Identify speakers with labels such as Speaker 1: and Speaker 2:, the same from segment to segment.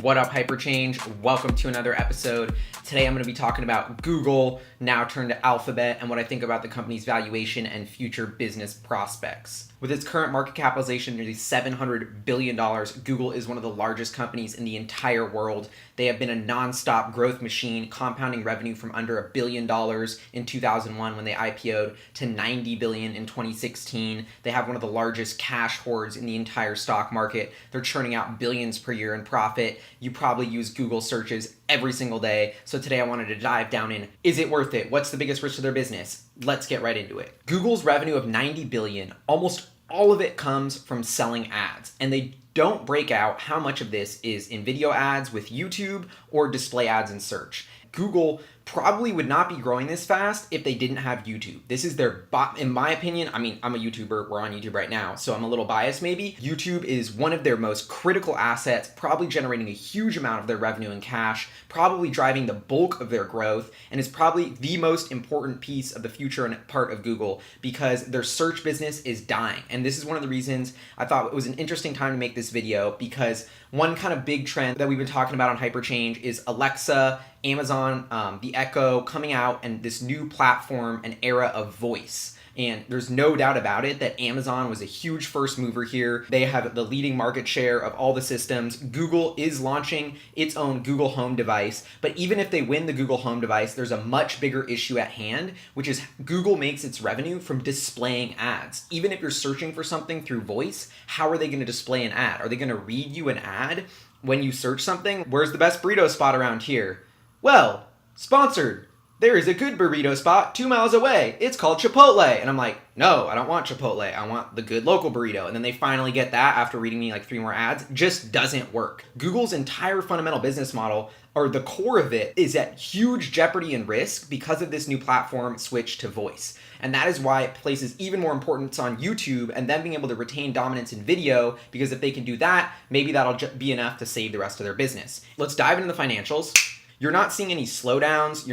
Speaker 1: What up, Hyperchange? Welcome to another episode. Today I'm going to be talking about Google, now turned to Alphabet, and what I think about the company's valuation and future business prospects. With its current market capitalization nearly $700 billion, Google is one of the largest companies in the entire world. They have been a non-stop growth machine, compounding revenue from under $1 billion in 2001 when they IPO'd to $90 billion in 2016. They have one of the largest cash hoards in the entire stock market. They're churning out billions per year in profit. You probably use Google searches every single day. So today I wanted to dive down in, is it worth it? What's the biggest risk to their business? Let's get right into it. Google's revenue of $90 billion, almost all of it comes from selling ads, and they don't break out how much of this is in video ads with YouTube or display ads in search. Google probably would not be growing this fast if they didn't have YouTube. This is their, in my opinion, I'm a YouTuber, we're on YouTube right now, so I'm a little biased maybe. YouTube is one of their most critical assets, probably generating a huge amount of their revenue in cash, probably driving the bulk of their growth, and is probably the most important piece of the future and part of Google because their search business is dying. And this is one of the reasons I thought it was an interesting time to make this video, because one kind of big trend that we've been talking about on Hyperchange is Alexa, Amazon, the Echo coming out, and this new platform, an era of voice. And there's no doubt about it that Amazon was a huge first mover here. They have the leading market share of all the systems. Google is launching its own Google Home device, but even if they win the Google Home device, there's a much bigger issue at hand, which is Google makes its revenue from displaying ads. Even if you're searching for something through voice, how are they going to display an ad? Are they going to read you an ad when you search something? Where's the best burrito spot around here? Well, sponsored. There is a good burrito spot 2 miles away. It's called Chipotle. And I'm like, no, I don't want Chipotle. I want the good local burrito. And then they finally get that after reading me like 3 more ads. Just doesn't work. Google's entire fundamental business model, or the core of it, is at huge jeopardy and risk because of this new platform switch to voice. And that is why it places even more importance on YouTube and them being able to retain dominance in video, because if they can do that, maybe that'll be enough to save the rest of their business. Let's dive into the financials. You're not seeing any slowdowns.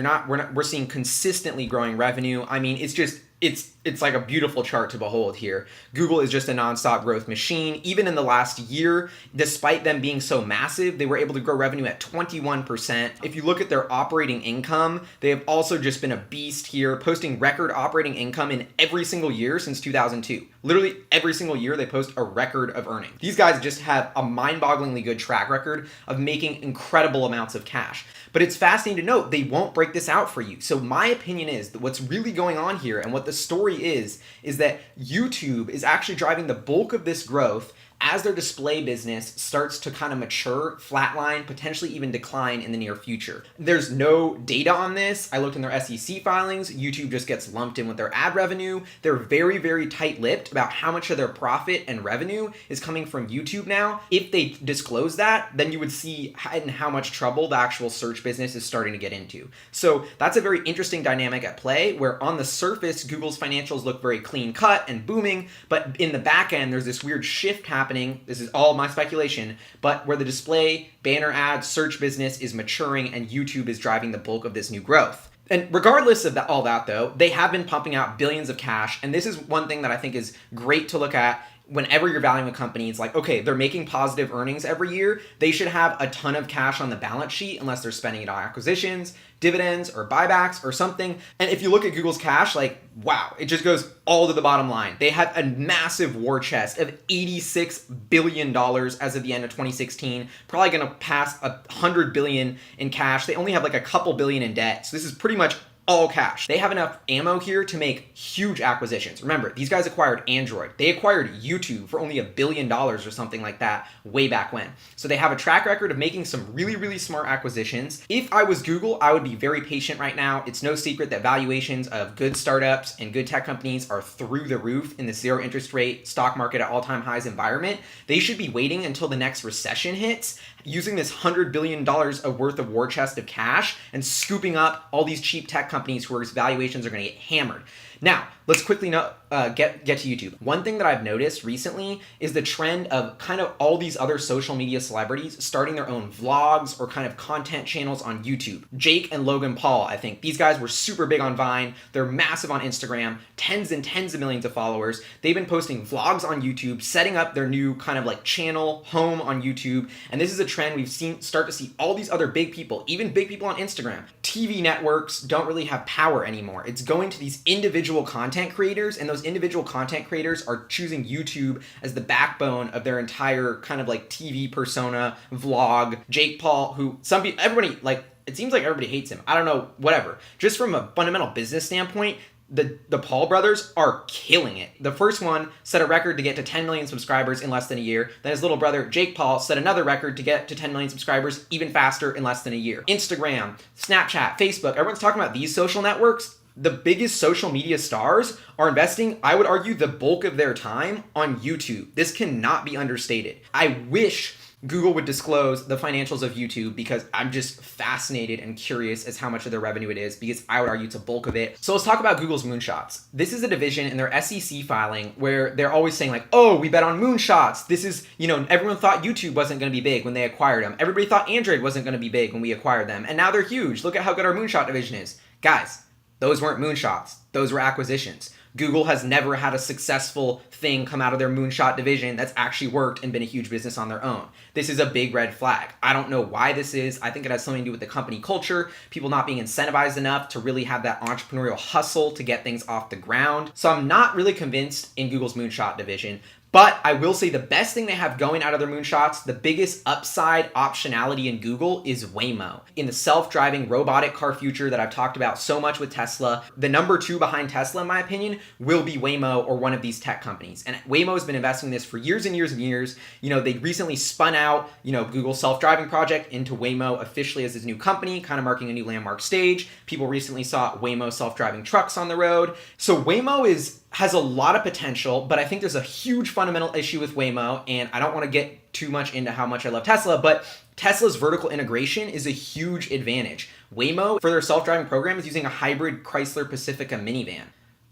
Speaker 1: We're seeing consistently growing revenue. I mean, it's like a beautiful chart to behold here. Google is just a nonstop growth machine. Even in the last year, despite them being so massive, they were able to grow revenue at 21%. If you look at their operating income, they have also just been a beast here, posting record operating income in every single year since 2002. Literally every single year they post a record of earnings. These guys just have a mind-bogglingly good track record of making incredible amounts of cash. But it's fascinating to note they won't break this out for you. So my opinion is that what's really going on here, and what the story is that YouTube is actually driving the bulk of this growth as their display business starts to kind of mature, flatline, potentially even decline in the near future. There's no data on this. I looked in their SEC filings. YouTube just gets lumped in with their ad revenue. They're very, very tight-lipped about how much of their profit and revenue is coming from YouTube now. If they disclose that, then you would see in how much trouble the actual search business is starting to get into. So that's a very interesting dynamic at play, where on the surface, Google's financials look very clean-cut and booming, but in the back end, there's this weird shift happening. This is all my speculation, but where the display, banner ad, search business is maturing and YouTube is driving the bulk of this new growth. And regardless of all that though, they have been pumping out billions of cash, and this is one thing that I think is great to look at whenever you're valuing a company. It's like, okay, they're making positive earnings every year. They should have a ton of cash on the balance sheet unless they're spending it on acquisitions, dividends, or buybacks or something. And if you look at Google's cash, like, wow, it just goes all to the bottom line. They have a massive war chest of $86 billion as of the end of 2016, probably going to pass $100 billion in cash. They only have like a couple billion in debt. So this is pretty much all cash. They have enough ammo here to make huge acquisitions. Remember, these guys acquired Android. They acquired YouTube for only $1 billion or something like that way back when. So they have a track record of making some really, really smart acquisitions. If I was Google, I would be very patient right now. It's no secret that valuations of good startups and good tech companies are through the roof in the zero interest rate stock market at all-time highs environment. They should be waiting until the next recession hits, using this $100 billion worth of war chest of cash and scooping up all these cheap tech companies companies whose valuations are going to get hammered. Now, let's quickly get to YouTube. One thing that I've noticed recently is the trend of kind of all these other social media celebrities starting their own vlogs or kind of content channels on YouTube. Jake and Logan Paul, I think. These guys were super big on Vine. They're massive on Instagram, tens and tens of millions of followers. They've been posting vlogs on YouTube, setting up their new kind of like channel home on YouTube. And this is a trend we've seen start to see all these other big people, even big people on Instagram. TV networks don't really have power anymore. It's going to these individual content creators, and those individual content creators are choosing YouTube as the backbone of their entire kind of like TV persona, vlog. Jake Paul, who everybody, like, it seems like everybody hates him. I don't know, whatever. Just from a fundamental business standpoint, the Paul brothers are killing it. The first one set a record to get to 10 million subscribers in less than a year. Then his little brother, Jake Paul, set another record to get to 10 million subscribers even faster in less than a year. Instagram, Snapchat, Facebook, everyone's talking about these social networks. The biggest social media stars are investing, I would argue, the bulk of their time on YouTube. This cannot be understated. I wish Google would disclose the financials of YouTube because I'm just fascinated and curious as how much of their revenue it is, because I would argue it's a bulk of it. So let's talk about Google's moonshots. This is a division in their SEC filing where they're always saying like, oh, we bet on moonshots. This is, everyone thought YouTube wasn't going to be big when they acquired them. Everybody thought Android wasn't going to be big when we acquired them. And now they're huge. Look at how good our moonshot division is. Guys, those weren't moonshots. Those were acquisitions. Google has never had a successful thing come out of their moonshot division that's actually worked and been a huge business on their own. This is a big red flag. I don't know why this is. I think it has something to do with the company culture, people not being incentivized enough to really have that entrepreneurial hustle to get things off the ground. So I'm not really convinced in Google's moonshot division. But I will say the best thing they have going out of their moonshots, the biggest upside optionality in Google is Waymo. In the self-driving robotic car future that I've talked about so much with Tesla, the number 2 behind Tesla, in my opinion, will be Waymo or one of these tech companies. And Waymo has been investing in this for years and years and years. They recently spun out, Google's self-driving project into Waymo officially as his new company, kind of marking a new landmark stage. People recently saw Waymo self-driving trucks on the road. So Waymo has a lot of potential, but I think there's a huge fundamental issue with Waymo, and I don't want to get too much into how much I love Tesla, but Tesla's vertical integration is a huge advantage. Waymo, for their self-driving program, is using a hybrid Chrysler Pacifica minivan.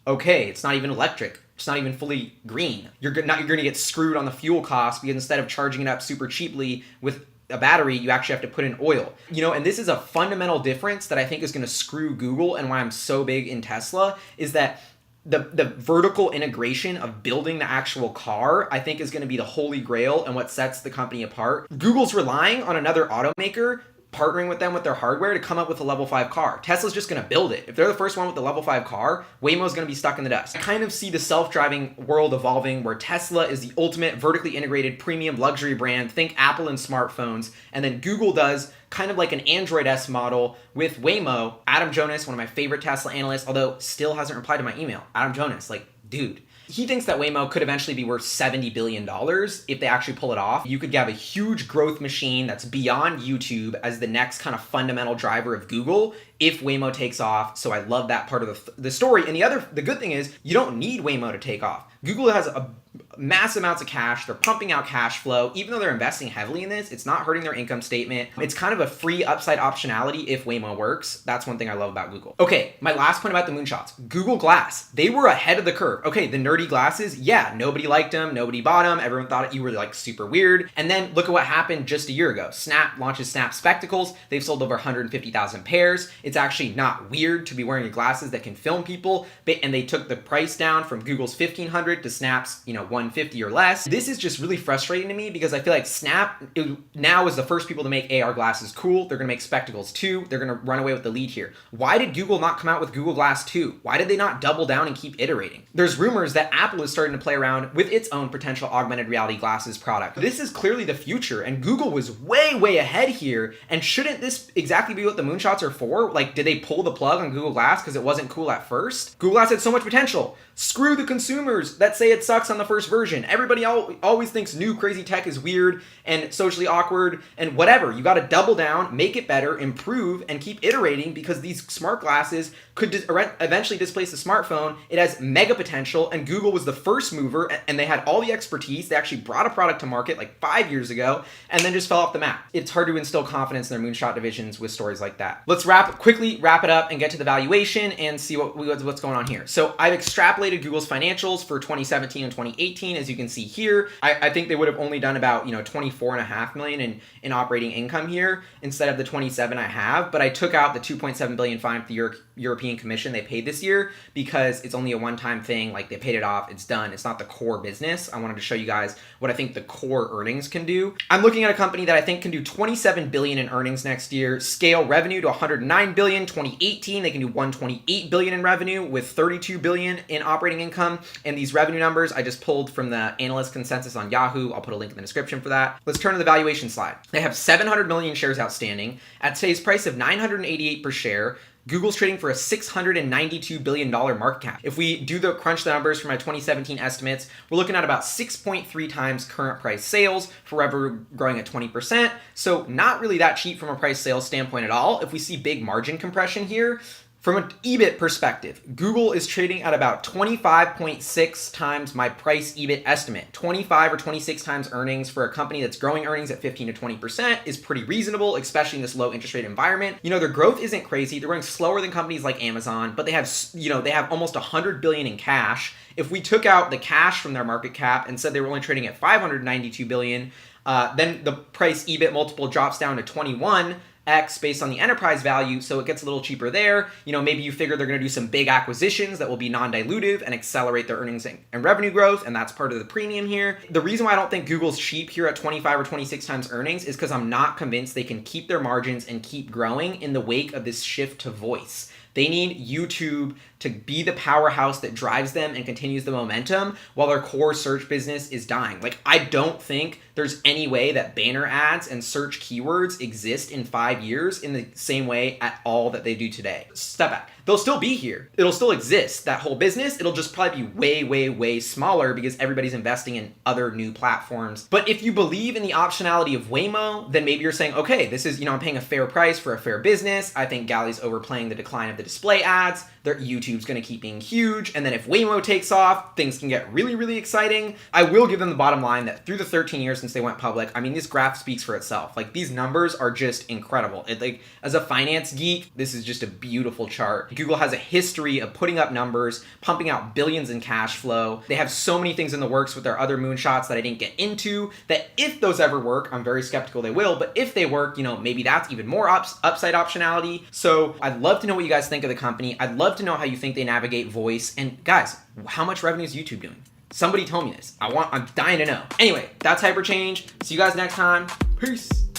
Speaker 1: Okay, it's not even electric. It's not even fully green. You're going to get screwed on the fuel cost because instead of charging it up super cheaply with a battery, you actually have to put in oil. And this is a fundamental difference that I think is going to screw Google, and why I'm so big in Tesla is that the vertical integration of building the actual car, I think, is going to be the holy grail and what sets the company apart. Google's relying on another automaker partnering with them with their hardware to come up with a level 5 car. Tesla's just going to build it. If they're the first one with the level 5 car, Waymo's going to be stuck in the dust. I kind of see the self-driving world evolving where Tesla is the ultimate vertically integrated premium luxury brand. Think Apple and smartphones. And then Google does kind of like an Android-esque model with Waymo. Adam Jonas, one of my favorite Tesla analysts, although still hasn't replied to my email. Adam Jonas, dude. He thinks that Waymo could eventually be worth $70 billion if they actually pull it off. You could have a huge growth machine that's beyond YouTube as the next kind of fundamental driver of Google if Waymo takes off. So I love that part of the story. And the good thing is you don't need Waymo to take off. Google has mass amounts of cash. They're pumping out cash flow. Even though they're investing heavily in this, it's not hurting their income statement. It's kind of a free upside optionality if Waymo works. That's one thing I love about Google. Okay, my last point about the moonshots. Google Glass. They were ahead of the curve. Okay, the nerdy glasses, yeah, nobody liked them. Nobody bought them. Everyone thought you were super weird. And then look at what happened just a year ago. Snap launches Snap Spectacles. They've sold over 150,000 pairs. It's actually not weird to be wearing glasses that can film people. And they took the price down from Google's $1,500 to Snap's, $150 or less. This is just really frustrating to me because I feel like Snap now is the first people to make AR glasses cool. They're going to make spectacles too. They're going to run away with the lead here. Why did Google not come out with Google Glass 2? Why did they not double down and keep iterating? There's rumors that Apple is starting to play around with its own potential augmented reality glasses product. This is clearly the future, and Google was way, way ahead here. And shouldn't this exactly be what the moonshots are for? Did they pull the plug on Google Glass because it wasn't cool at first? Google Glass had so much potential. Screw the consumers that say it sucks on the first version. Everybody always thinks new crazy tech is weird and socially awkward and whatever. You got to double down, make it better, improve, and keep iterating, because these smart glasses could eventually displace the smartphone. It has mega potential, and Google was the first mover, and they had all the expertise. They actually brought a product to market like 5 years ago and then just fell off the map. It's hard to instill confidence in their moonshot divisions with stories like that. Let's quickly wrap it up and get to the valuation and see what's going on here. So I've extrapolated Google's financials for 2017 and 2018. As you can see here, I think they would have only done about 24.5 million in operating income here instead of the 27 I have. But I took out the 2.7 billion fine for the European Commission they paid this year because it's only a one-time thing. Like, they paid it off, it's done. It's not the core business. I wanted to show you guys what I think the core earnings can do. I'm looking at a company that I think can do 27 billion in earnings next year, scale revenue to 109 billion. 2018, they can do 128 billion in revenue with 32 billion in operating income. And these revenue numbers I just pulled from the analyst consensus on Yahoo. I'll put a link in the description for that. Let's turn to the valuation slide. They have 700 million shares outstanding. At today's price of 988 per share, Google's trading for a $692 billion market cap. If we crunch the numbers for my 2017 estimates, we're looking at about 6.3 times current price sales for revenue growing at 20%. So not really that cheap from a price sales standpoint at all. If we see big margin compression here, from an EBIT perspective, Google is trading at about 25.6 times my price EBIT estimate. 25 or 26 times earnings for a company that's growing earnings at 15 to 20% is pretty reasonable, especially in this low interest rate environment. Their growth isn't crazy. They're growing slower than companies like Amazon, but they have almost 100 billion in cash. If we took out the cash from their market cap and said they were only trading at 592 billion, then the price EBIT multiple drops down to 21x based on the enterprise value, so it gets a little cheaper there. Maybe you figure they're going to do some big acquisitions that will be non-dilutive and accelerate their earnings and revenue growth, and that's part of the premium here. The reason why I don't think Google's cheap here at 25 or 26 times earnings is because I'm not convinced they can keep their margins and keep growing in the wake of this shift to voice. They need YouTube to be the powerhouse that drives them and continues the momentum while their core search business is dying. Like, I don't think there's any way that banner ads and search keywords exist in 5 years in the same way at all that they do today. Step back. They'll still be here. It'll still exist, that whole business. It'll just probably be way, way, way smaller because everybody's investing in other new platforms. But if you believe in the optionality of Waymo, then maybe you're saying, okay, this is, I'm paying a fair price for a fair business. I think Galley's overplaying the decline of the display ads. Their YouTube's going to keep being huge. And then if Waymo takes off, things can get really, really exciting. I will give them the bottom line that through the 13 years since they went public, this graph speaks for itself. Like, these numbers are just incredible. As a finance geek, this is just a beautiful chart. Google has a history of putting up numbers, pumping out billions in cash flow. They have so many things in the works with their other moonshots that I didn't get into, that if those ever work, I'm very skeptical they will, but if they work, maybe that's even more upside optionality. So I'd love to know what you guys think of the company. I'd love to know how you think they navigate voice. And guys, how much revenue is YouTube doing? Somebody tell me this. I'm dying to know. Anyway, that's Hyperchange. See you guys next time. Peace.